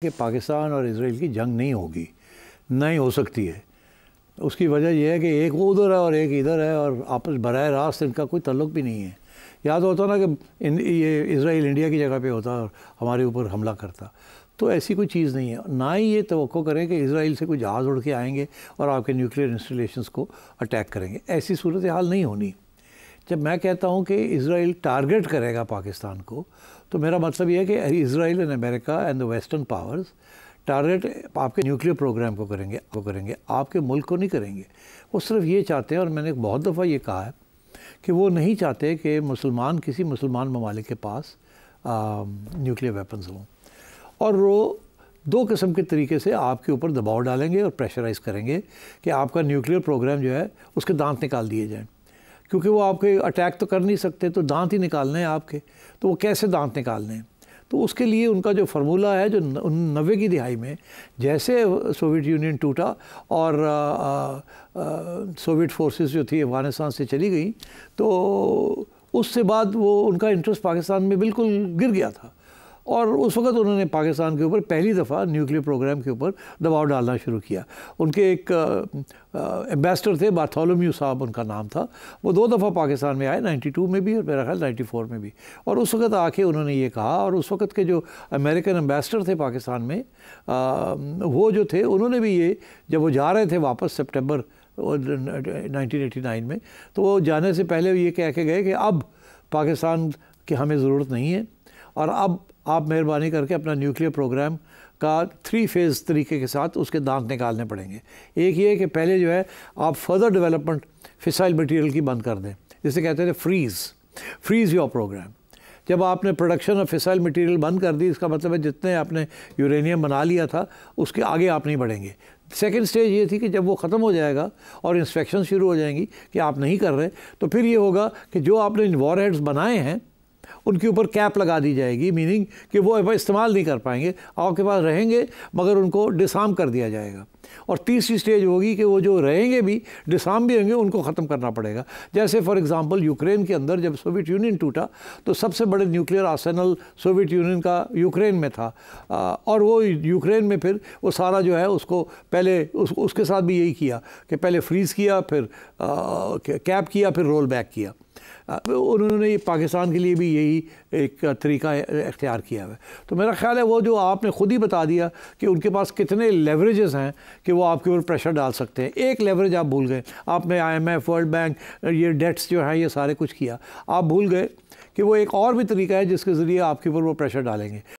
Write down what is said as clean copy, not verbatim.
कि पाकिस्तान और इसराइल की जंग नहीं होगी, नहीं हो सकती है। उसकी वजह यह है कि एक वो उधर है और एक इधर है और आपस बराह रास्त इनका कोई ताल्लुक भी नहीं है। याद होता ना कि ये इसराइल इंडिया की जगह पे होता और हमारे ऊपर हमला करता, तो ऐसी कोई चीज़ नहीं है। ना ही ये तवक्को करें कि इसराइल से कोई जहाज़ उड़ के आएंगे और आपके न्यूक्लियर इंस्टॉलेशंस को अटैक करेंगे। ऐसी सूरत हाल नहीं होनी। जब मैं कहता हूँ कि इसराइल टारगेट करेगा पाकिस्तान को, तो मेरा मतलब ये है कि Israel and America and the western powers target आपके न्यूक्लियर प्रोग्राम को करेंगे, आपके मुल्क को नहीं करेंगे। वो सिर्फ ये चाहते हैं, और मैंने बहुत दफ़ा ये कहा है कि वो नहीं चाहते कि किसी मुसलमान ममालिक के पास न्यूक्लियर वेपन्स हों, और वो दो किस्म के तरीके से आपके ऊपर दबाव डालेंगे और प्रेशराइज़ करेंगे कि आपका न्यूक्लियर प्रोग्राम जो है उसके दांत निकाल दिए जाएँ। क्योंकि वो आपके अटैक तो कर नहीं सकते, तो दांत ही निकालने हैं आपके, तो वो कैसे दांत निकालने हैं? तो उसके लिए उनका जो फार्मूला है, जो 90 की दिहाई में जैसे सोवियत यूनियन टूटा और सोवियत फोर्सेस जो थी अफ़गानिस्तान से चली गई, तो उससे बाद वो उनका इंटरेस्ट पाकिस्तान में बिल्कुल गिर गया था। और उस वक़्त उन्होंने पाकिस्तान के ऊपर पहली दफ़ा न्यूक्लियर प्रोग्राम के ऊपर दबाव डालना शुरू किया। उनके एक एम्बेसडर थे, बार्थोलोम्यू साहब उनका नाम था। वो 2 दफ़ा पाकिस्तान में आए, 92 में भी और मेरा ख्याल 94 में भी। और उस वक़्त आके उन्होंने ये कहा, और उस वक़्त के जो अमेरिकन एम्बेसडर थे पाकिस्तान में, वो जो थे उन्होंने भी ये, जब वो जा रहे थे वापस सितंबर 1989 में, तो वो जाने से पहले ये कह के गए कि अब पाकिस्तान की हमें ज़रूरत नहीं है, और अब आप मेहरबानी करके अपना न्यूक्लियर प्रोग्राम का 3 फेज़ तरीके के साथ उसके दांत निकालने पड़ेंगे। एक ये कि पहले जो है आप फर्दर डेवलपमेंट फिसाइल मटेरियल की बंद कर दें, जिसे कहते थे फ्रीज़ योर प्रोग्राम। जब आपने प्रोडक्शन ऑफ फिसाइल मटेरियल बंद कर दी, इसका मतलब है जितने आपने यूरेनियम बना लिया था उसके आगे आप नहीं बढ़ेंगे। सेकेंड स्टेज ये थी कि जब वो ख़त्म हो जाएगा और इंस्पेक्शन शुरू हो जाएंगी कि आप नहीं कर रहे, तो फिर ये होगा कि जो आपने वॉर हेड्स बनाए हैं उनके ऊपर कैप लगा दी जाएगी, मीनिंग कि वो इस्तेमाल नहीं कर पाएंगे, आपके पास रहेंगे मगर उनको डिसआर्म कर दिया जाएगा। और तीसरी स्टेज होगी कि वो जो रहेंगे भी, डिसआर्म भी होंगे, उनको ख़त्म करना पड़ेगा। जैसे फॉर एग्जांपल यूक्रेन के अंदर जब सोवियत यूनियन टूटा, तो सबसे बड़े न्यूक्लियर आर्सेनल सोवियत यूनियन का यूक्रेन में था, और वो यूक्रेन में फिर वो सारा जो है उसको पहले उसके साथ भी यही किया कि पहले फ्रीज़ किया, फिर कैप किया, फिर रोल बैक किया। उन्होंने पाकिस्तान के लिए भी यही एक तरीका इख्तियार किया है। तो मेरा ख्याल है वो जो आपने ख़ुद ही बता दिया कि उनके पास कितने लेवरेजेस हैं कि वो आपके ऊपर प्रेशर डाल सकते हैं। एक लेवरेज आप भूल गए, आपने IMF, वर्ल्ड बैंक, ये डेट्स जो हैं, ये सारे कुछ किया, आप भूल गए कि वो एक और भी तरीका है जिसके ज़रिए आपके ऊपर वो प्रेशर डालेंगे।